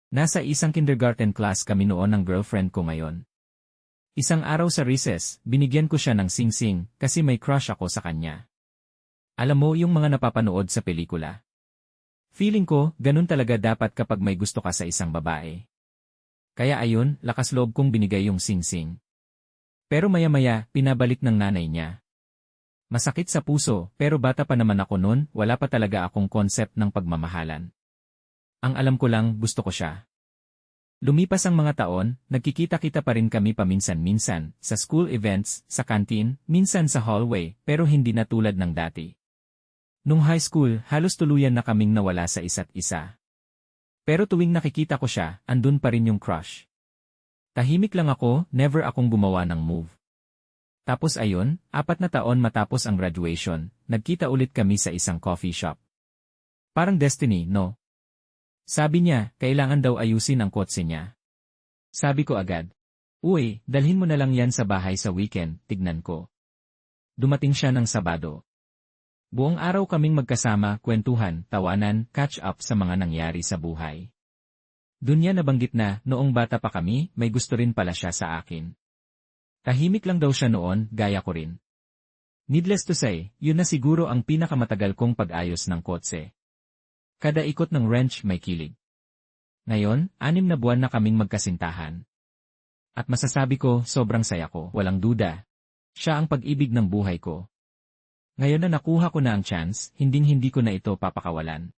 Nasa isang kindergarten class kami noon ng girlfriend ko ngayon. Isang araw sa recess, binigyan ko siya ng sing-sing kasi may crush ako sa kanya. Alam mo yung mga napapanood sa pelikula. Feeling ko, ganun talaga dapat kapag may gusto ka sa isang babae. Kaya ayun, lakas loob kong binigay yung sing-sing. Pero maya-maya, pinabalik ng nanay niya. Masakit sa puso, pero bata pa naman ako noon, wala pa talaga akong concept ng pagmamahalan. Ang alam ko lang, gusto ko siya. Lumipas ang mga taon, nagkikita-kita pa rin kami paminsan-minsan, sa school events, sa canteen, minsan sa hallway, pero hindi na tulad ng dati. Nung high school, halos tuluyan na kaming nawala sa isa't isa. Pero tuwing nakikita ko siya, andun pa rin yung crush. Tahimik lang ako, never akong gumawa ng move. Tapos ayun, 4 na taon matapos ang graduation, nagkita ulit kami sa isang coffee shop. Parang destiny, no? Sabi niya, kailangan daw ayusin ang kotse niya. Sabi ko agad, uy, dalhin mo na lang yan sa bahay sa weekend, tignan ko. Dumating siya ng Sabado. Buong araw kaming magkasama, kwentuhan, tawanan, catch up sa mga nangyari sa buhay. Doon niya nabanggit na, noong bata pa kami, may gusto rin pala siya sa akin. Tahimik lang daw siya noon, gaya ko rin. Needless to say, yun na siguro ang pinakamatagal kong pag-ayos ng kotse. Kada ikot ng wrench may kilig. Ngayon, 6 na buwan na kaming magkasintahan. At masasabi ko, sobrang saya ko, walang duda. Siya ang pag-ibig ng buhay ko. Ngayon na nakuha ko na ang chance, hinding-hindi ko na ito papakawalan.